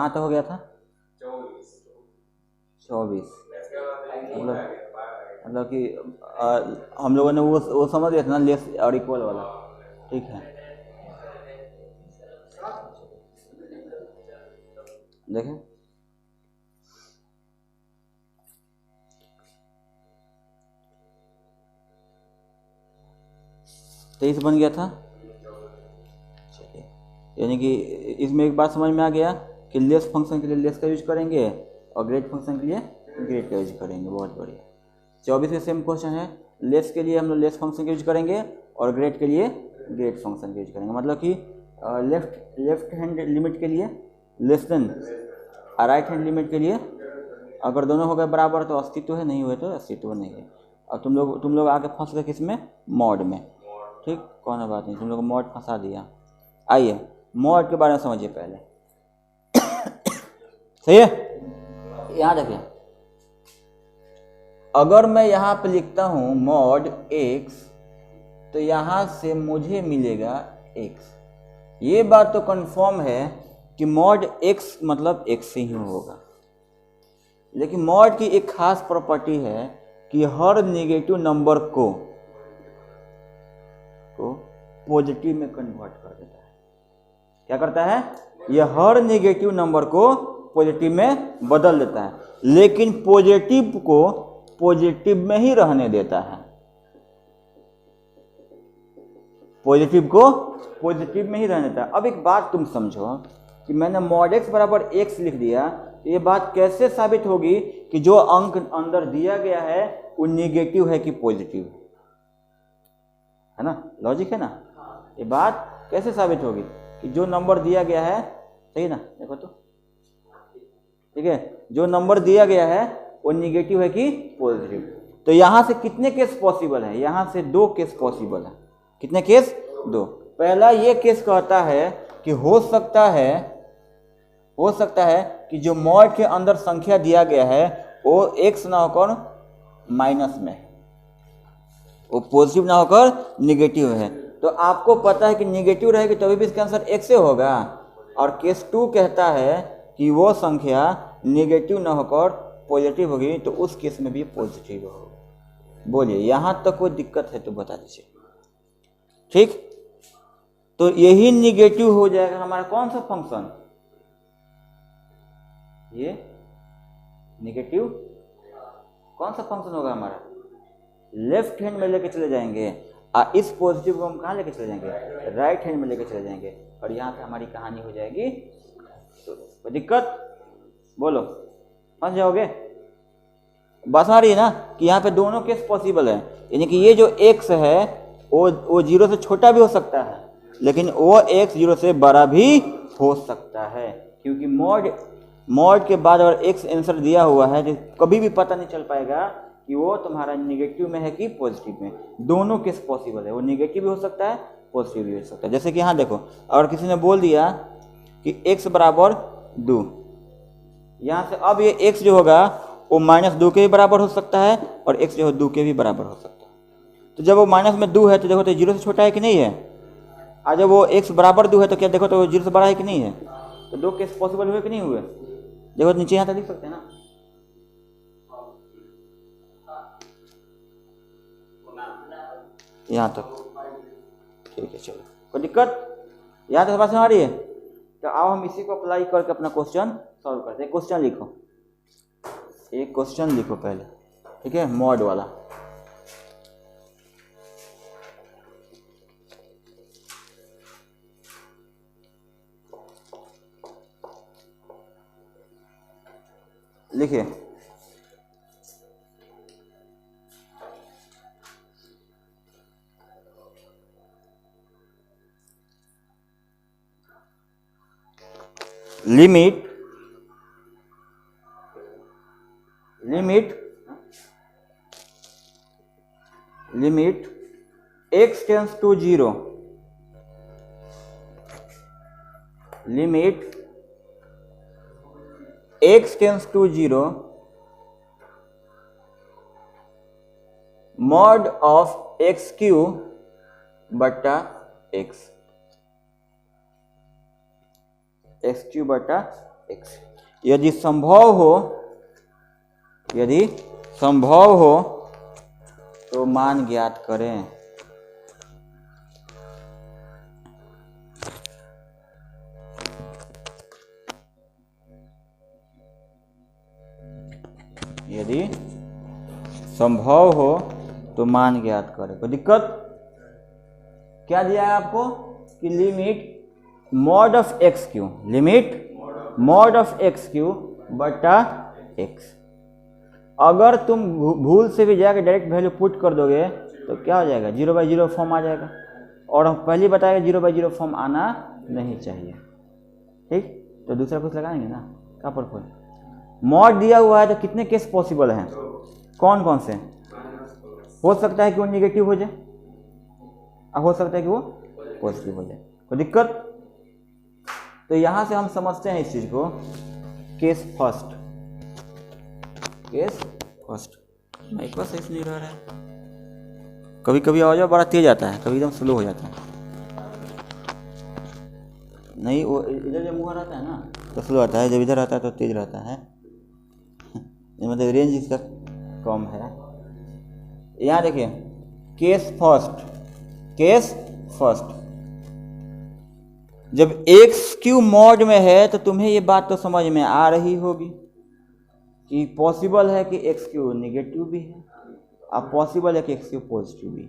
कहाँ तक हो गया था? 24। मतलब कि हम लोगों ने वो समझ गया था ना, लेस और इक्वल वाला। ठीक है, देखें 23 बन गया था। चलिए, यानी कि इसमें एक बात समझ में आ गया कि लेस फंक्शन के लिए लेस का यूज करेंगे और ग्रेट फंक्शन के लिए ग्रेट का यूज करेंगे। बहुत बढ़िया। 24 में सेम क्वेश्चन है, लेस के लिए हम लोग लेस फंक्शन का यूज करेंगे और ग्रेट के लिए ग्रेट फंक्शन का यूज करेंगे। मतलब कि लेफ्ट हैंड लिमिट के लिए लेस देन और राइट हैंड लिमिट के लिए अगर दोनों हो गए बराबर तो अस्तित्व है, नहीं हुए तो अस्तित्व नहीं है। और तुम लोग आके फंस गए किस में? मॉड में। ठीक, कौन बात नहीं, तुम लोग मॉड फंसा दिया। आइए मॉड के बारे में समझिए पहले। सही है, यहाँ देखिए, अगर मैं यहाँ पे लिखता हूँ मॉड x तो यहाँ से मुझे मिलेगा x। ये बात तो कंफर्म है कि मॉड x मतलब x ही होगा। लेकिन मॉड की एक खास प्रॉपर्टी है कि हर नेगेटिव नंबर को पॉजिटिव में कन्वर्ट कर देता है। क्या करता है? यह हर नेगेटिव नंबर को पॉजिटिव में बदल देता है, लेकिन पॉजिटिव को पॉजिटिव में ही रहने देता है। पॉजिटिव को पॉजिटिव में ही रहने देता है। अब एक बात तुम समझो कि मैंने मॉड x बराबर x लिख दिया, ये बात कैसे साबित होगी कि जो अंक अंदर दिया गया है वो नेगेटिव है कि पॉजिटिव है ना? लॉजिक है ना? ये बात कैसे साबित होगी कि जो नंबर दिया गया है, सही ना? देखो तो, ठीक है, जो नंबर दिया गया है वो नेगेटिव है कि पॉजिटिव। तो यहां से कितने केस पॉसिबल है? यहां से 2 केस पॉसिबल है। कितने केस? 2। पहला ये केस कहता है कि हो सकता है कि जो मॉड के अंदर संख्या दिया गया है वो x ना होकर माइनस में, वो पॉजिटिव ना होकर नेगेटिव है। तो आपको पता है कि नेगेटिव रहेगी तभी भी इसका आंसर x से होगा। और केस 2 कहता है कि वो संख्या नेगेटिव ना होकर पॉजिटिव होगी, तो उस केस में भी पॉजिटिव होगा। बोलिए, यहां तक कोई दिक्कत है तो बता दीजिए। ठीक, तो यही नेगेटिव हो जाएगा हमारा कौन सा फंक्शन? ये नेगेटिव कौन सा फंक्शन होगा हमारा? लेफ्ट हैंड में लेके चले जाएंगे और इस पॉजिटिव को हम कहाँ लेके चले जाएंगे? राइट हैंड में लेके चले जाएंगे, और यहाँ पे हमारी कहानी हो जाएगी। तो कोई दिक्कत? बोलो, फंस जाओगे? बस आ रही है ना कि यहाँ पे दोनों केस पॉसिबल है। यानी कि ये जो x है वो 0 से छोटा भी हो सकता है, लेकिन वो x 0 से बड़ा भी हो सकता है, क्योंकि मॉड के बाद अगर x आंसर दिया हुआ है तो कभी भी पता नहीं चल पाएगा कि वो तुम्हारा नेगेटिव में है कि पॉजिटिव में। दोनों केस पॉसिबल है, वो नेगेटिव भी हो सकता है, पॉजिटिव भी हो सकता है। जैसे कि यहाँ देखो, अगर किसी ने बोल दिया कि x बराबर 2, यहाँ से अब ये x जो होगा वो -2 के भी बराबर हो सकता है और x जो है 2 के भी बराबर हो सकता है। तो जब वो माइनस में 2 है तो देखो तो 0 से छोटा है कि नहीं है, और जब वो x बराबर 2 है तो क्या देखो तो 0 से बड़ा है कि नहीं है। तो 2 केस पॉसिबल हुए कि नहीं हुए? देखो नीचे यहाँ तक लिख सकते हैं ना। यहाँ तक ठीक है, चलो कोई दिक्कत? यहाँ तक समझ में आ रही है? तो आओ हम इसी को अप्लाई करके अपना क्वेश्चन सॉल्व करते हैं। क्वेश्चन लिखो, एक क्वेश्चन लिखो पहले, ठीक है, मॉड वाला। लिखिए, limit x tends to 0, limit x tends to 0 mod of x³ बटा x, x³ बटा x। यदि संभव हो तो मान ज्ञात करें। यदि संभव हो तो मान ज्ञात करें। कोई दिक्कत? क्या दिया है आपको कि limit mod of x Q, limit mod of x cube बटा एक्स। अगर तुम भूल से भी जाकर डायरेक्ट वैल्यू पुट कर दोगे तो क्या हो जाएगा, 0/0 फॉर्म आ जाएगा। और हम पहले बताएगा 0/0 फॉर्म आना नहीं चाहिए। ठीक, तो दूसरा कुछ लगाएंगे ना। कहाँ पर कोई मॉड दिया हुआ है तो कितने केस पॉसिबल हैं, कौन कौन से? हो सकता है कि वो निगेटिव हो जाए, हो सकता है कि वो पॉजिटिव हो जाए। कोई दिक्कत? तो यहां से हम समझते हैं इस चीज को, केस फर्स्ट। माइक पर सही नहीं रह रहा है, कभी कभी आवाज बड़ा तेज आता है, कभी एकदम स्लो हो जाता है। नहीं, वो इधर जब मुँह रहता है ना तो स्लो आता है, जब इधर आता है तो तेज रहता है। मतलब रेंज इसका कम है। यहाँ देखिए, केस फर्स्ट जब एक्स क्यू मॉड में है तो तुम्हें ये बात तो समझ में आ रही होगी कि पॉसिबल है कि एक्स क्यू निगेटिव भी है, अब पॉसिबल है कि एक्स क्यू पॉजिटिव भी है।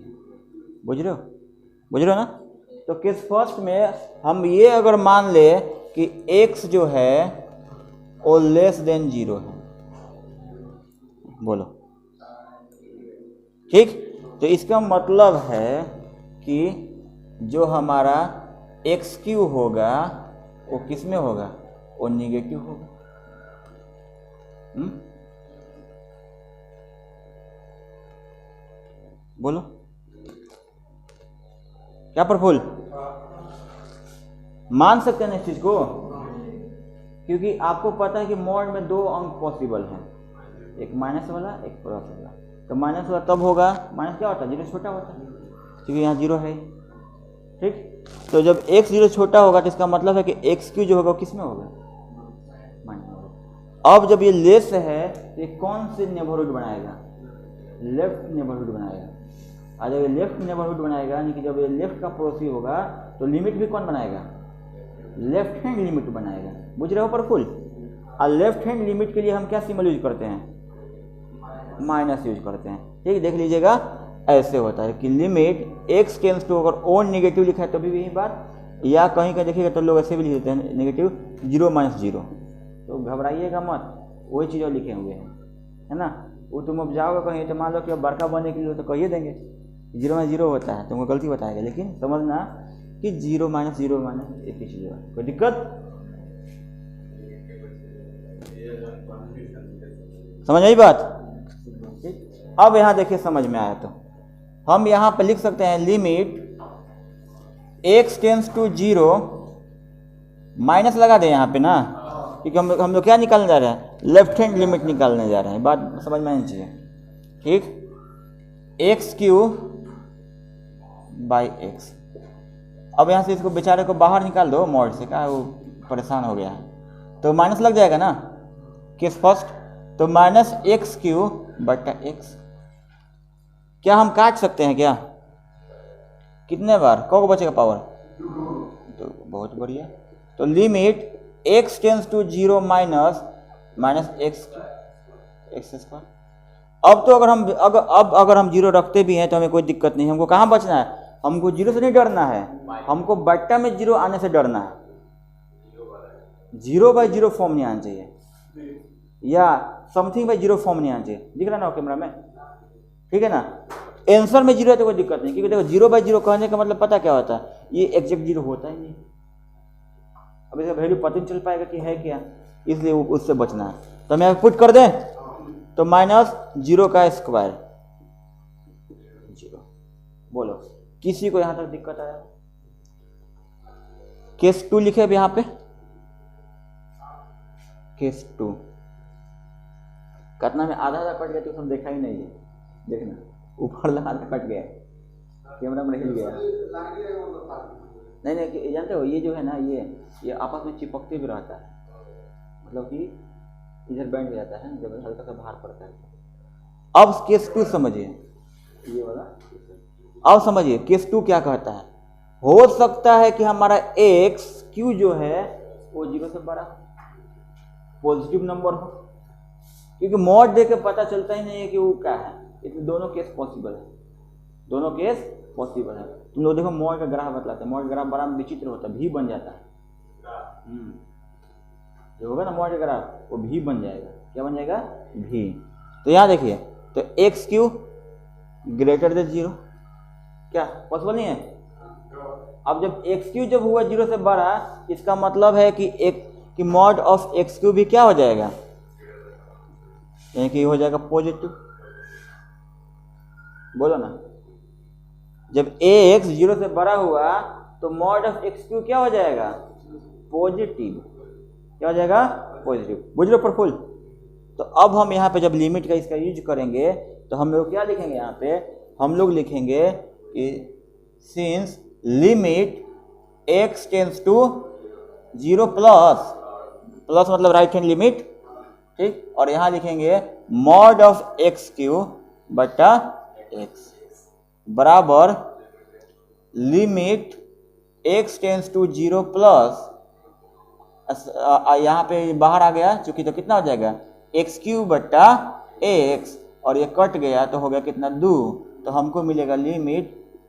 बुझ रहे हो ना? तो केस फर्स्ट में हम ये अगर मान ले कि एक्स जो है वो लेस देन 0 है, बोलो ठीक। तो इसका मतलब है कि जो हमारा एक्स क्यू होगा वो किस में होगा, वो निगेटिव होगा। बोलो क्या प्रफुल, मान सकते हैं ना इस चीज को? क्योंकि आपको पता है कि मॉड में 2 अंक पॉसिबल हैं, एक माइनस वाला एक प्लस वाला। तो माइनस वाला तब होगा, माइनस क्या होता है, 0 छोटा होता है, क्योंकि यहाँ 0 है। ठीक, तो जब x 0 छोटा होगा तो इसका मतलब है कि एक्स क्यू जो होगा वो किस में होगा, माइनस में। अब जब ये लेस है तो ये कौन से नेबरहुड बनाएगा, लेफ्ट नेबरहुड बनाएगा। और जब ये लेफ्ट नेबरहुड बनाएगा, यानी कि जब ये लेफ्ट का पड़ोसी होगा तो लिमिट भी कौन बनाएगा, लेफ्ट हैंड लिमिट बनाएगा। बुझ रहे हो प्रफुल? और लेफ्ट हैंड लिमिट के लिए हम क्या सिंबल यूज करते हैं, माइनस यूज करते हैं। ठीक, देख लीजिएगा ऐसे होता है कि लिमिट एक्स टेंस टू, अगर ओन नेगेटिव लिखा है तभी भी यही बात, या कहीं का देखिएगा तो लोग ऐसे भी लिख देते हैं नेगेटिव 0-0। तो घबराइएगा मत, वही चीज़ लिखे हुए हैं, है ना। वो तुम अब जाओगे कहीं तो मान लो कि अब बड़का बनने के लिए तो कहिए देंगे 0-0 होता है, तुमको गलती बताएगा, लेकिन समझना कि 0-0 एक ही चीज़ है। कोई दिक्कत? समझ आई बात? अब यहाँ देखिए समझ में आया तो हम यहाँ पे लिख सकते हैं limit x tends to 0, minus लगा दें यहाँ पे ना, क्योंकि हम लोग क्या निकालने जा रहे हैं, लेफ्ट हैंड लिमिट निकालने जा रहे हैं। बात समझ में आनी चाहिए। ठीक, एक्स क्यू बाई एक्स। अब यहाँ से इसको बेचारे को बाहर निकाल दो मॉड से, क्या वो परेशान हो गया है, तो माइनस लग जाएगा ना केस फर्स्ट। तो माइनस एक्स क्यू बटा एक्स। क्या हम काट सकते हैं क्या, कितने बार, कौन बचेगा पावर, तो बहुत बढ़िया। तो limit x tends to 0 minus x square. अब तो अगर हम 0 रखते भी हैं तो हमें कोई दिक्कत नहीं। हमको कहाँ बचना है, हमको 0 से नहीं डरना है, हमको बट्टा में 0 आने से डरना है। 0/0 फॉर्म नहीं आना चाहिए, या समथिंग बाई 0 फॉर्म नहीं आना चाहिए। दिख रहा ना कैमरा में, ठीक है ना। आंसर में 0 है तो कोई दिक्कत नहीं, क्योंकि देखो 0/0 कहने का मतलब पता क्या होता है, ये एग्जैक्ट 0 होता ही नहीं। अब इसका वैल्यू पता नहीं चल पाएगा कि है क्या, इसलिए उससे बचना है। तो मैं पुट कर दें तो -0 का स्क्वायर 0। बोलो किसी को यहां तक दिक्कत आया? केस 2 लिखे अब यहाँ पे, केस 2 कटना में आधा कट गया तो हम देखा ही नहीं है, देखना ऊपर आधा कट गया, कैमरा में हिल गया। नहीं जानते हो, ये जो है ना, ये आपस में चिपकते भी रहता है, मतलब कि इधर बैंड हो जाता है जब हल्का सा बाहर पड़ता है। अब केस 2 समझिए, ये वाला अब समझिए केस 2 क्या कहता है। हो सकता है कि हमारा एक्स क्यू जो है वो 0 से बड़ा पॉजिटिव नंबर हो, क्योंकि मॉड देख के पता चलता ही नहीं है कि वो क्या है। इसमें दोनों केस पॉसिबल है, दोनों केस पॉसिबल है। तुम लोग देखो मॉड का ग्राफ बतलाते हैं, मॉड ग्राफ बड़ा विचित्र होता है, भी बन जाता है। जो होगा ना मॉड ग्राफ वो भी बन जाएगा। क्या बन जाएगा? भी। तो यहाँ देखिए, तो एक्स क्यू ग्रेटर देन 0 क्या पॉसिबल नहीं है? अब जब एक्स क्यू जब हुआ 0 से बड़ा, इसका मतलब है कि मॉड ऑफ एक्स क्यू भी क्या हो जाएगा? यानी कि हो जाएगा पॉजिटिव। बोलो ना, जब एक्स 0 से बड़ा हुआ तो मॉड ऑफ एक्स क्यू क्या हो जाएगा? पॉजिटिव। क्या हो जाएगा? पॉजिटिव। बुझ लो प्रफुल। तो अब हम यहाँ पे जब लिमिट का इसका यूज करेंगे तो हम लोग क्या लिखेंगे? यहाँ पे हम लोग लिखेंगे कि since limit x tends to 0 plus मतलब राइट हैंड लिमिट, ठीक। और यहाँ लिखेंगे मॉड ऑफ एक्स क्यू बटा एक्स बराबर limit x tends to 0 plus, यहाँ पे बाहर आ गया चूंकि, तो कितना हो जाएगा? एक्स क्यू बटा एक्स, और ये कट गया तो हो गया कितना? 2। तो हमको मिलेगा limit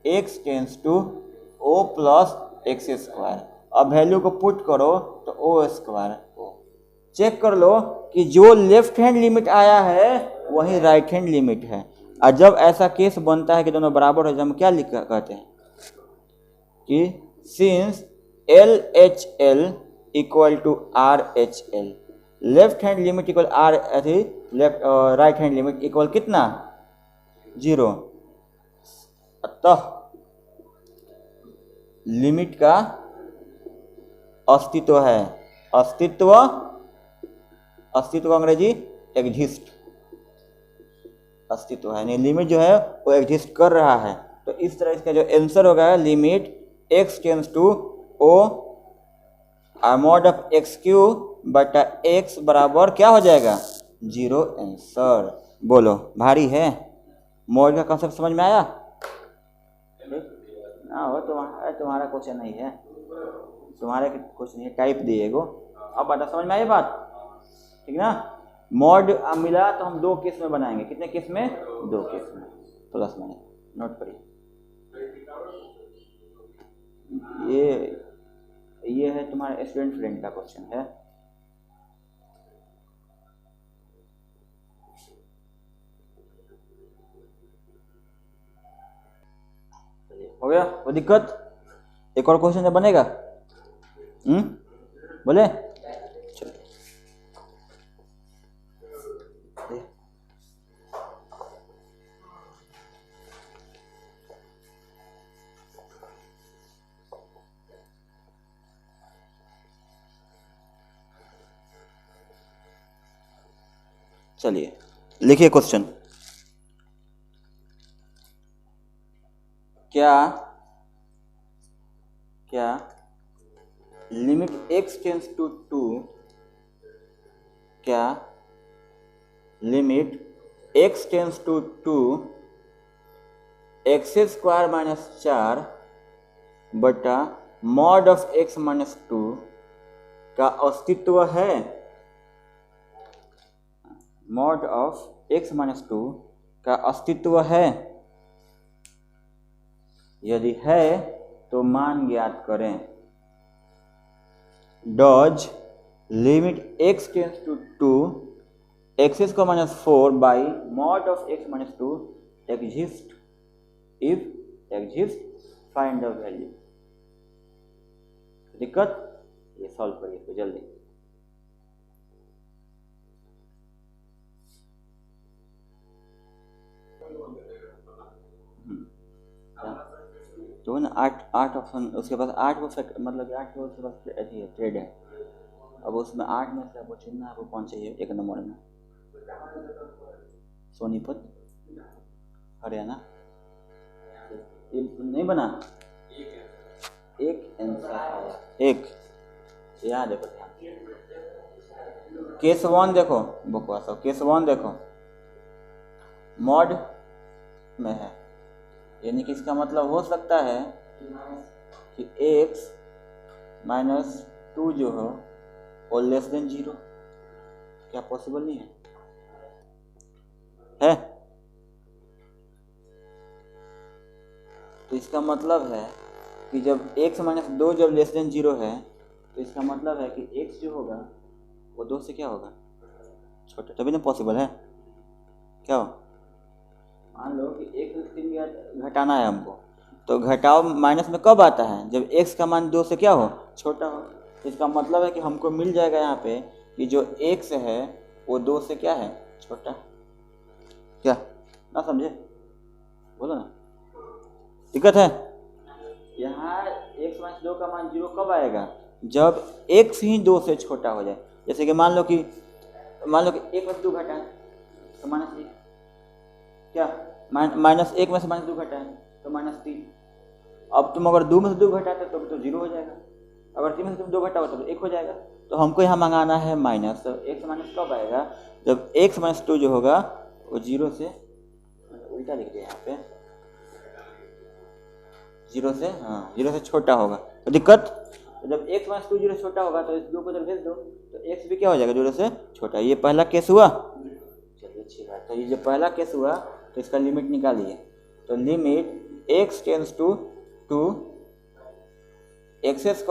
x tends to o plus x square. अब वैल्यू को पुट करो तो o स्क्वायर। चेक कर लो कि जो लेफ्ट हैंड लिमिट आया है वही राइट हैंड लिमिट है। और जब ऐसा केस बनता है कि दोनों बराबर हो जाए, हम क्या लिख कहते हैं कि since L H L equal to R H L, left hand limit equal or left right hand limit equal कितना? 0। अतः लिमिट का अस्तित्व है। अस्तित्व अंग्रेजी एग्जिस्ट, अस्तित्व है, यानी लिमिट जो है वो एग्जिस्ट कर रहा है। तो इस तरह इसका जो आंसर होगा limit x tends to o mod of x cube बटा x बराबर क्या हो जाएगा? 0 आंसर। बोलो भारी है? मॉड का कंसेप्ट समझ में आया? ना हो तुम्हारा क्वेश्चन नहीं है, तुम्हारे क्वेश्चन नहीं है, टाइप दिएगो। अब बता, समझ में आई बात? ठीक ना? मॉड मिला तो हम 2 केस में बनाएंगे। कितने केस में? 2 केस में। प्लस माइनस नोट करिए। ये है तुम्हारा स्टूडेंट फ्रेंड का क्वेश्चन है। हो गया? वो दिक्कत? एक और क्वेश्चन जब बनेगा बोले? चलिए लिखिए क्वेश्चन। क्या लिमिट x टेंस टू 2, क्या limit x tends to 2 x square minus 4 बटा मॉड ऑफ x माइनस 2 का अस्तित्व है? मॉड ऑफ x माइनस 2 का अस्तित्व है? यदि है तो मान ज्ञात करें। Does limit x tends to 2 x square minus 4 by mod of x minus 2 exist? If exist find the value. दिक्कत? ये सॉल्व करिए तो जल्दी। तो ना 8 ऑप्शन, उसके पास 8 वो मतलब 8 उसके पास ट्रेड है। अब उसमें 8 में से वो चुनना है, वो कौन चाहिए? 1 नंबर में सोनीपत हरियाणा नहीं बना, एक आंसर आया। एक यहाँ देखो ध्यान, केस वन देखो, बकवास हो, केस वन देखो मॉड में है, यानी कि इसका मतलब हो सकता है कि x -2 जो हो वो लेस देन 0। क्या पॉसिबल नहीं है? तो इसका मतलब है कि जब x - 2 जब लेस देन 0 है तो इसका मतलब है कि x जो होगा वो 2 से क्या होगा, छोटा, तभी ना पॉसिबल है। क्या हो, मान लो कि 1 से 3 घटाना है हमको, तो घटाव माइनस में कब आता है, जब x का मान 2 से क्या हो, छोटा हो। तो इसका मतलब है कि हमको मिल जाएगा यहाँ पे कि जो x है वो 2 से क्या है, छोटा। क्या ना समझे, बोलो ना, दिक्कत है? यहाँ x - 2 का मान 0 कब आएगा, जब x ही 2 से छोटा हो जाए। जैसे कि मान लो कि 1 में से 2 घटा है तो -1, क्या -1 में से -2 घटा है तो -3। अब तुम अगर 2 में से 2 घटाते तो 0 हो जाएगा, अगर 3 में से तुम 2 घटाओ तो 1 हो जाएगा। तो हमको यहाँ मंगाना है माइनस, तो x माइनस कब आएगा, जब x - 2 जो होगा वो 0 से, उल्टा लिख दिया यहाँ पे, 0 से, हाँ 0 से छोटा होगा। तो दिक्कत, तो जब x - 2 0 से छोटा होगा तो इस 2 को जब भेज दो तो x भी क्या हो जाएगा, 0 से छोटा। ये पहला केस हुआ। चलिए अच्छी बात। तो ये जो पहला केस हुआ तो इसका लिमिट निकालिए। तो limit x tends to 2x² -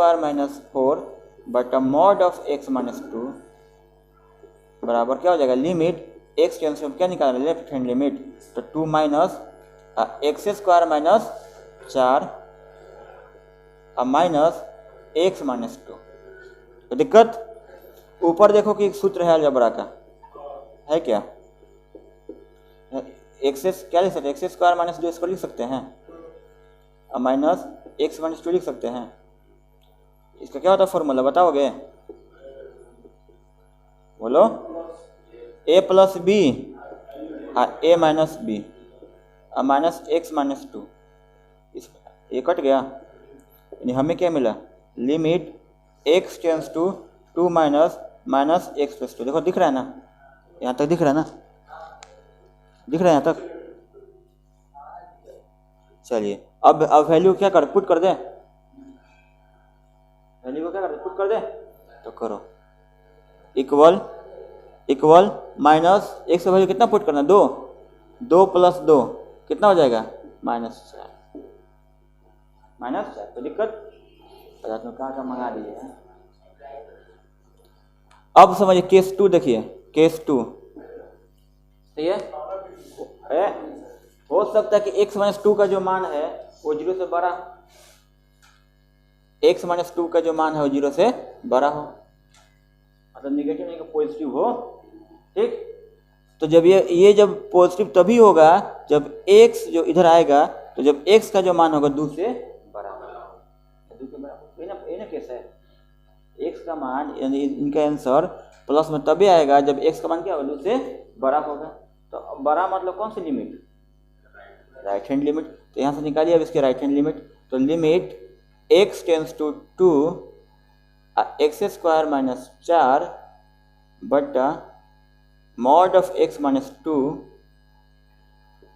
4 बटा मॉड ऑफ x - 2 बराबर क्या हो जाएगा, लिमिट x टेंस टू, क्या निकालना है, लेफ्ट हैंड लिमिट, तो 2 माइनस x² - 4 माइनस x - 2। तो दिक्कत, ऊपर देखो कि एक सूत्र है अलजेब्रा का, है क्या, एक्सेस क्या लिख सकते हैं, x² - 2 इसको लिख सकते हैं और माइनस x - 2 लिख सकते हैं। इसका क्या होता है फॉर्मूला, बताओगे, बोलो, a + b a - b minus x - 2, ये कट गया, यानी हमें क्या मिला, limit x tends to 2 minus x + 2। देखो दिख रहा है ना, यहाँ तक दिख रहा है ना, दिख रहा है यहाँ तक। चलिए अब वैल्यू क्या कर, पुट कर दे, वैल्यू को क्या कर, पुट कर दे, तो करो, इक्वल माइनस x का वैल्यू कितना पुट करना, 2 + 2 कितना हो जाएगा, -4। तो दिक्कत कहाँ मंगा दिए हैं। अब समझिए केस 2, देखिए केस 2, सही है, हो सकता है कि x - 2 का जो मान है वो 0 से बड़ा, x - 2 का जो मान है वो 0 से बड़ा हो, मतलब निगेटिव नहीं, पॉजिटिव हो, ठीक। तो जब ये जब पॉजिटिव तभी होगा जब x जो इधर आएगा, तो जब x का जो मान होगा 2 से बड़ा होगा, 2 से बड़ा, ये ना केस है, x का मान, यानी इनका आंसर प्लस में तभी आएगा जब x का मान क्या होगा, 2 से बड़ा होगा। तो बड़ा मतलब कौन सी लिमिट, राइट हैंड लिमिट। तो यहाँ से निकालिए अब इसके राइट हैंड लिमिट। तो limit x tends to 2 x² - 4 बटा mod of x - 2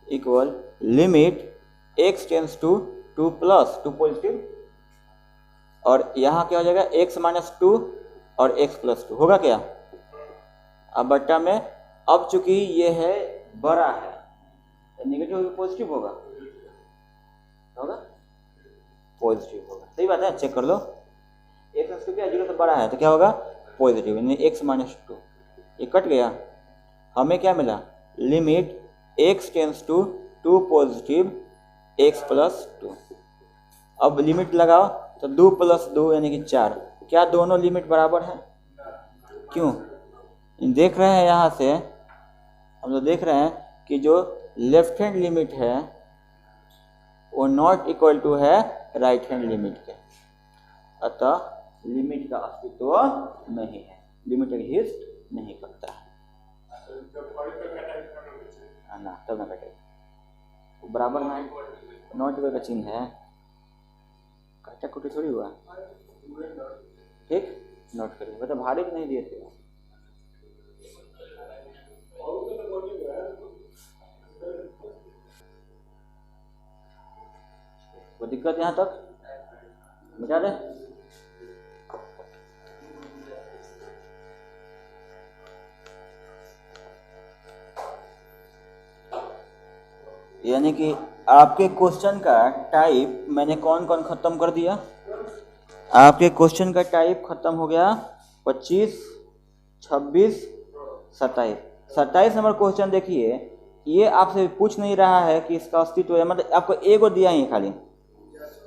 equal limit x tends to 2 + 2 positive, और यहाँ क्या हो जाएगा, x - 2 और x + 2 होगा क्या, अब बट्टा में, अब चूंकि ये है बड़ा है, नेगेटिव होगा पॉजिटिव होगा, पॉजिटिव होगा, सही बात है, चेक कर लो, x - 2 क्या 0 से बड़ा है तो क्या होगा, पॉजिटिव, यानी x - 2, ये कट गया, हमें क्या मिला, limit x tends to 2 positive x + 2। अब लिमिट लगाओ तो 2 + 2 यानी कि 4, क्या दोनों लिमिट बराबर है, क्यों, देख रहे हैं यहाँ से हम लोग देख रहे हैं कि जो लेफ्ट हैंड लिमिट है वो नॉट इक्वल टू है राइट हैंड लिमिट के, अतः लिमिट का अस्तित्व नहीं है, लिमिट एग्जिस्ट नहीं करता है, ना तब ना घटेगा, बराबर ना, नॉट इक्वल का चिन्ह है, काटा कुटी थोड़ी हुआ, ठीक, नोट करिए, मतलब भारी नहीं दिए थे, कोई दिक्कत यहाँ तक? बता दे। यानी कि आपके क्वेश्चन का टाइप मैंने कौन कौन खत्म कर दिया? आपके क्वेश्चन का टाइप खत्म हो गया 25, 26, 27। 27 नंबर क्वेश्चन देखिए, ये आपसे पूछ नहीं रहा है कि इसका अस्तित्व है, मतलब आपको एगो दिया ही खाली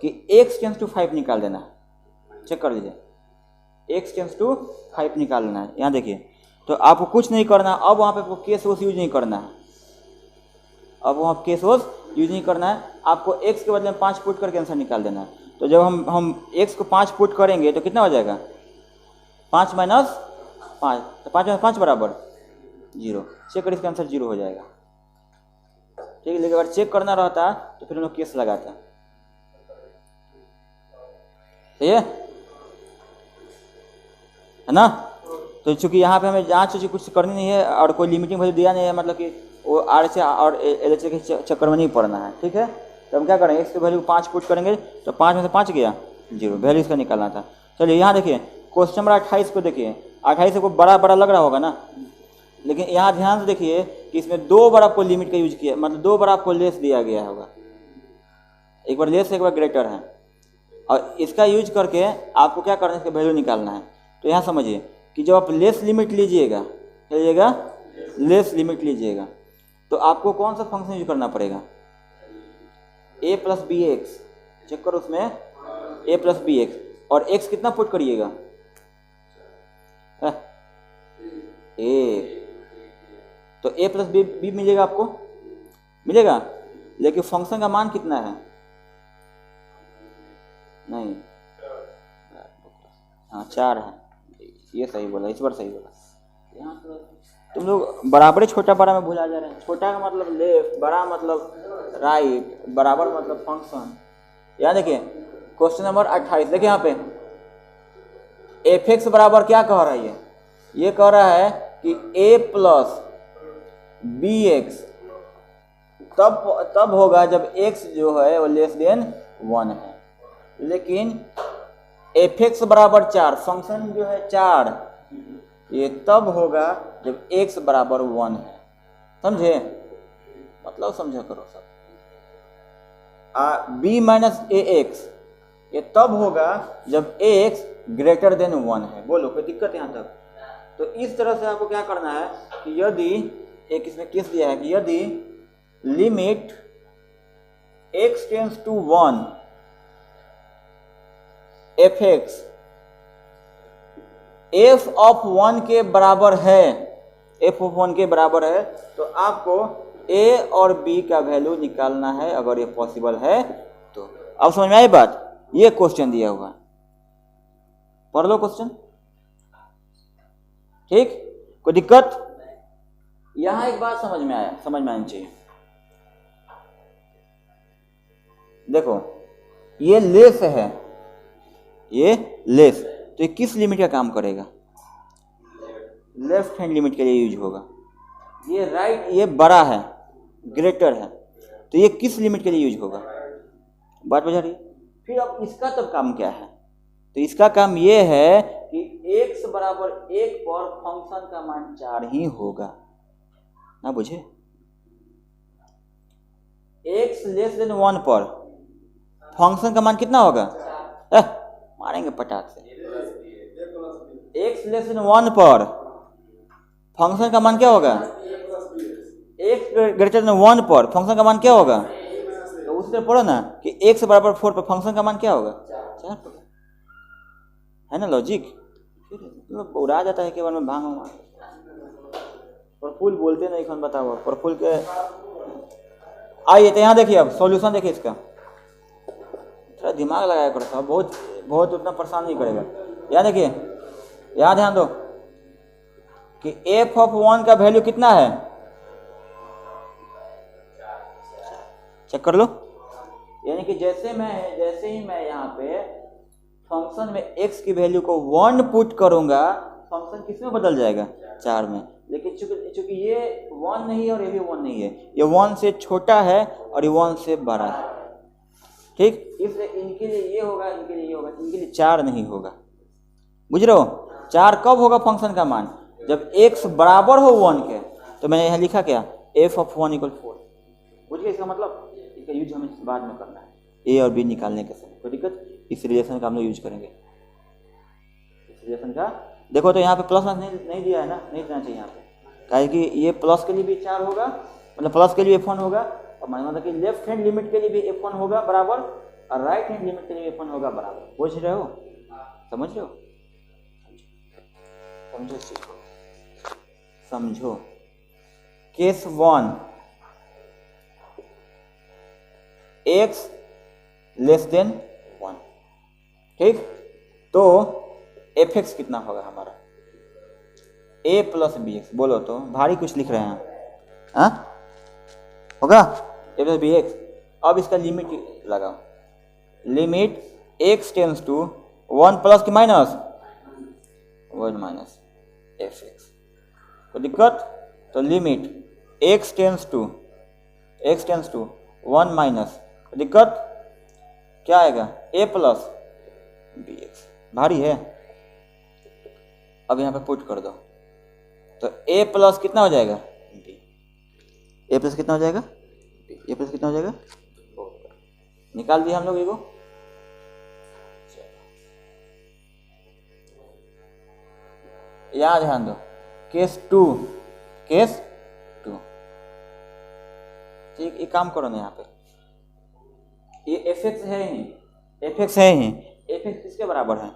कि x टेंस टू 5 निकाल देना है। चेक कर लीजिए, x टेंस टू 5 निकाल लेना है। यहाँ देखिए, तो आपको कुछ नहीं करना, अब वहाँ पे केस वोस यूज नहीं करना है। अब वहाँ केस वोस यूज नहीं करना है, आपको x के बदले में 5 पुट करके आंसर निकाल देना है। तो जब हम x को 5 पुट करेंगे तो कितना हो जाएगा? 5 माइनस 5, तो 5 माइनस 5 बराबर 0। चेक कर, इसका आंसर 0 हो जाएगा। ठीक है, लेकिन अगर चेक करना रहता तो फिर हम लोग केस लगाता। सही है ना? तो चूंकि यहाँ पे हमें जाँच कुछ करनी नहीं है और कोई लिमिटिंग वैल्यू दिया नहीं है, मतलब कि वो आर से और एल के चक्कर में नहीं पड़ना है। ठीक है, तो हम क्या करेंगे, x की वैल्यू 5 पुट करेंगे तो 5 में से 5 गया 0, वैल्यू इसका निकालना था। चलिए यहाँ देखिए क्वेश्चन नंबर 28 को देखिए। 28 को बड़ा बड़ा लग रहा होगा ना, लेकिन यहाँ ध्यान से देखिए कि इसमें 2 बार आपको लिमिट का यूज किया, मतलब 2 बार आपको लेस दिया गया होगा। एक बार लेस, एक बार ग्रेटर है, और इसका यूज करके आपको क्या करना है, इसका वैल्यू निकालना है। तो यहाँ समझिए कि जब आप लेस लिमिट लीजिएगा, लेस लिमिट लीजिएगा, तो आपको कौन सा फंक्शन यूज करना पड़ेगा? a plus b x. Check करो, उसमें a प्लस बी एक्स, और x कितना पुट करिएगा? a, तो a प्लस बी मिलेगा, आपको मिलेगा, लेकिन फंक्शन का मान कितना है? नहीं, हाँ 4 है। ये सही बोला, इस बार सही बोला। यहाँ तो तुम लोग बराबर छोटा बड़ा में भुला जा रहे हैं। छोटा का मतलब लेफ्ट, बड़ा मतलब राइट, बराबर मतलब फंक्शन। यहाँ देखिए क्वेश्चन नंबर 28, देखिए यहाँ पे एफ एक्स बराबर क्या कह रहा है? ये कह रहा है कि a प्लस बी एक्स तब होगा जब x जो है वो लेस देन 1 है। लेकिन एफ एक्स बराबर 4, फंक्शन जो है 4, ये तब होगा जब x बराबर 1 है। समझे? मतलब समझा करो सब। b माइनस ए एक्स ये तब होगा जब x ग्रेटर देन 1 है। बोलो कोई दिक्कत यहाँ तक? तो इस तरह से आपको क्या करना है कि यदि एक इसमें केस दिया है कि यदि limit x tends to 1 f x f of 1 के बराबर है, f ऑफ 1 के बराबर है, तो आपको a और b का वैल्यू निकालना है अगर ये पॉसिबल है तो। अब समझ में आई बात? ये क्वेश्चन दिया हुआ, पढ़ लो क्वेश्चन। ठीक, कोई दिक्कत? यहां एक बात समझ में आनी चाहिए। देखो ये लेस है, ये लेस, तो ये किस लिमिट का काम करेगा? लेफ्ट हैंड लिमिट के लिए यूज होगा। ये राइट, ये बड़ा है, ग्रेटर है, तो ये किस लिमिट के लिए यूज होगा? बात बजा रही? फिर अब इसका तब काम क्या है? तो इसका काम ये है कि x बराबर 1 पर फंक्शन का मान 4 ही होगा ना, बुझे? x लेस देन 1 पर फंक्शन का मान कितना होगा? मारेंगे पटाख से। x लेस देन 1 पर फंक्शन का मान क्या होगा? x ग्रेटर देन 1 पर फंक्शन का मान क्या होगा? तो उस तरह पढ़ो ना कि x बराबर 4 पर फंक्शन का मान क्या होगा? 4 है ना लॉजिक? फिर उड़ा जाता है केवल में भांग हुआ। प्रफुल बोलते नहीं, कौन बताओ प्रफुल के। आइए तो यहाँ देखिए, अब सॉल्यूशन देखिए इसका, थोड़ा दिमाग लगाया करो साहब, बहुत उतना परेशान नहीं करेगा। यहाँ देखिए, यहाँ ध्यान दो कि f ऑफ 1 का वैल्यू कितना है? चेक कर लो। यानी कि जैसे ही मैं यहाँ पे फंक्शन में x की वैल्यू को 1 पुट करूंगा, फंक्शन किस में बदल जाएगा? 4 में, लेकिन चूंकि ये 1 नहीं है और ये भी 1 नहीं है, ये 1 से छोटा है और ये 1 से बड़ा है, ठीक, इसलिए इनके लिए ये होगा, इनके लिए ये होगा, इनके लिए 4 नहीं होगा। बुझ रहे हो? 4 कब होगा फंक्शन का मान? जब x बराबर हो 1 के। तो मैंने यहाँ लिखा क्या, f ऑफ 1 = 4। बुझ गए इसका मतलब? इसका यूज हमें बाद में करना है, a और b निकालने के समय। कोई दिक्कत? इस रिलेशन का हम लोग यूज करेंगे, इस रिलेशन का। देखो तो यहाँ पे प्लस नहीं दिया है ना, नहीं देना चाहिए यहाँ पे, काहे कि ये प्लस के लिए भी 4 होगा, मतलब प्लस के लिए f1 होगा, और मतलब कि लेफ्ट हैंड लिमिट के लिए भी f1 होगा बराबर, और राइट हैंड लिमिट के लिए f1 होगा बराबर। बुझ रहे हो? समझ रहे हो? समझो इस चीज को, समझो। केस 1, x <1, ठीक, तो fx कितना होगा हमारा? a + bx। बोलो तो, भारी कुछ लिख रहे हैं, हाँ होगा a + bx। अब इसका लिमिट लगाओ, limit x tends to 1 plus की माइनस 1 - fx। तो दिक्कत? तो limit x tends to 1 minus, दिक्कत क्या आएगा? a + bx। भारी है। अब यहाँ पे पुट कर दो, तो a प्लस कितना हो जाएगा? b। a प्लस कितना हो जाएगा? b। a प्लस कितना हो जाएगा? निकाल दिया हम लोग एगो। यहाँ ध्यान दो, केस 2, ठीक, एक काम करो ना, यहाँ पे ये fx है ही, fx किसके बराबर है?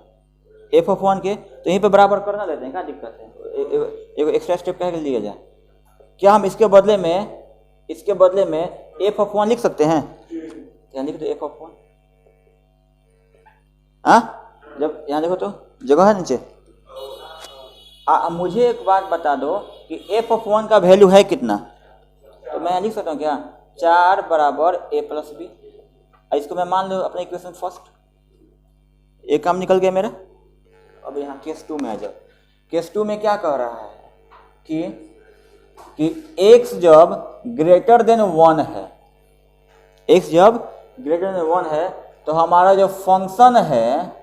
f ऑफ 1 के। तो यहीं पे बराबर करना देते हैं, क्या दिक्कत है? एक एक्स्ट्रा स्टेप कह लिया जाए। क्या हम इसके बदले में f ऑफ 1 लिख सकते हैं? यहाँ लिख दो f ऑफ 1। हाँ, जब यहाँ देखो तो जगह है नीचे। मुझे एक बात बता दो कि f ऑफ 1 का वैल्यू है कितना? तो मैं लिख सकता हूँ क्या, 4 बराबर a + b। इसको मैं मान लो अपना इक्वेशन फर्स्ट। एक काम निकल गया मेरा। अब यहाँ केस 2 में आ जाओ। केस 2 में क्या कह रहा है कि x जब ग्रेटर देन 1 है, x जब ग्रेटर देन 1 है, तो हमारा जो फंक्शन है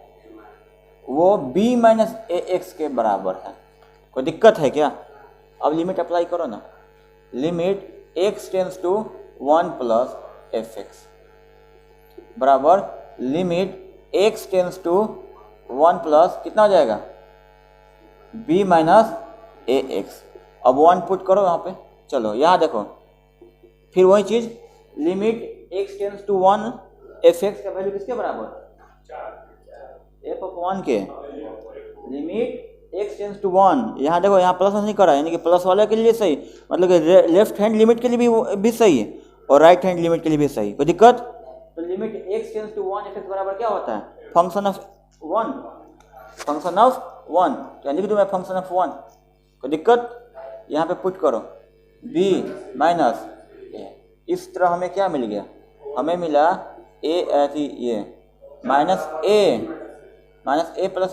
वो b - ax के बराबर है। कोई दिक्कत है क्या? अब लिमिट अप्लाई करो ना, limit x tends to 1 plus fx बराबर limit x tends to 1 plus कितना हो जाएगा? b - ax। अब 1 पुट करो यहाँ पे। चलो यहाँ देखो, फिर वही चीज, limit x tends to 1 fx का वैल्यू किसके बराबर? f ऑफ 1 के। लिमिट x टेंस टू 1, यहाँ देखो, यहाँ प्लस नहीं करा, यानी कि प्लस वाले के लिए सही, मतलब कि लेफ्ट हैंड लिमिट के लिए भी सही है और राइट हैंड लिमिट के लिए भी सही। कोई दिक्कत? तो limit x tends to 1 fx बराबर क्या होता है? Function of 1। क्या लिख दूँ मैं? Function of 1। कोई दिक्कत? यहाँ पे पुट करो b - a। इस तरह हमें क्या मिल गया? हमें मिला ये -a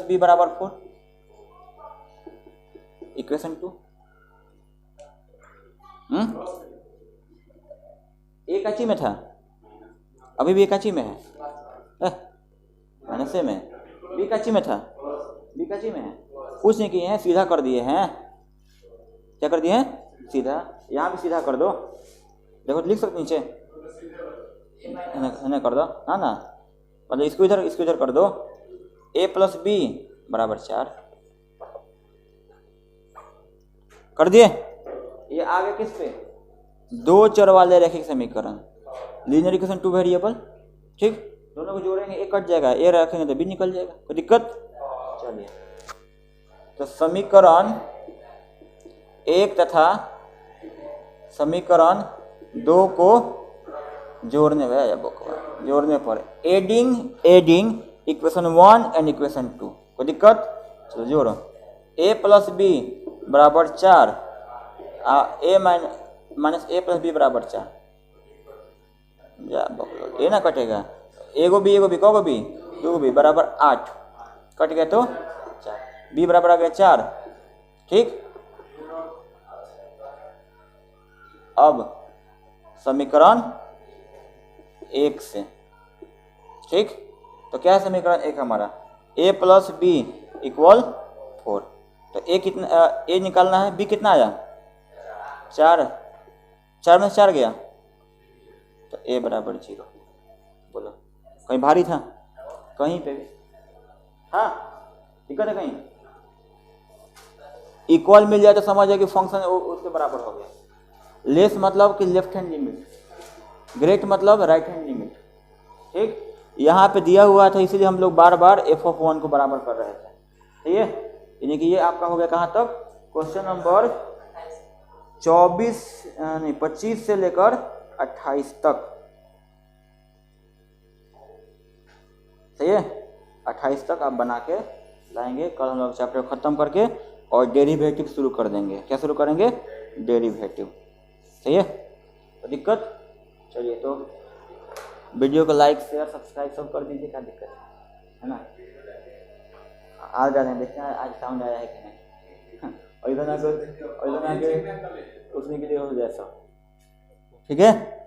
+ b बराबर 4। इक्वेशन 2। एक अच्छी में था, अभी भी एक अच्छी में है, माइनस में बी कच्ची में था, बी कच्ची में है, कुछ नहीं किए हैं, सीधा कर दिए हैं। क्या कर दिए हैं? सीधा। यहाँ भी सीधा कर दो, देखो लिख सकते नीचे है कर दो, हाँ ना, मतलब इसको इधर कर दो। a + b बराबर 4 कर दिए। ये आगे किस पे? 2 चर वाले रैखिक समीकरण, लीनियर इक्वेशन 2 वेरिएबल, ठीक। दोनों को जोड़ेंगे, ए कट जाएगा, ए रखेंगे तो बी निकल जाएगा। कोई दिक्कत? चलिए, तो समीकरण 1 तथा समीकरण 2 को जोड़ने पर एडिंग इक्वेशन 1 एंड इक्वेशन 2। कोई दिक्कत? चलो जोड़ो। a + b बराबर 4, a - b बराबर 4। ए ना कटेगा, एगो बी कगो बी, 2 बी बराबर 8, कट गया तो 4, बी बराबर आ गया 4, ठीक। अब समीकरण 1 से, ठीक। तो क्या है समीकरण 1 हमारा, a प्लस बी इक्वल 4। तो a कितना, a निकालना है, b कितना आया 4, 4 में से 4 गया, तो a बराबर 0। बोलो कहीं भारी था, कहीं पे भी, हाँ दिक्कत है कहीं। इक्वल मिल जाए तो समझ जाए कि फंक्शन उसके बराबर हो गया। लेस मतलब कि लेफ्ट हैंड लिमिट, ग्रेट मतलब राइट हैंड लिमिट, ठीक। यहाँ पे दिया हुआ था इसीलिए हम लोग बार बार f(1) को बराबर कर रहे थे, ठीक है। यानी कि ये आपका हो गया कहाँ तक, क्वेश्चन नंबर 25 से लेकर 28 तक, सही है। 28 तक आप बना के लाएंगे। कल हम लोग चैप्टर खत्म करके और डेरिवेटिव शुरू कर देंगे। क्या शुरू करेंगे, डेरिवेटिव, सही है। तो दिक्कत, चलिए तो वीडियो को लाइक शेयर सब्सक्राइब सब कर दीजिए, क्या दिक्कत है ना। आ जाने देखते हैं आज साउंड आया है कि नहीं। और इधर आके उसने के लिए हो जाए सब, ठीक है।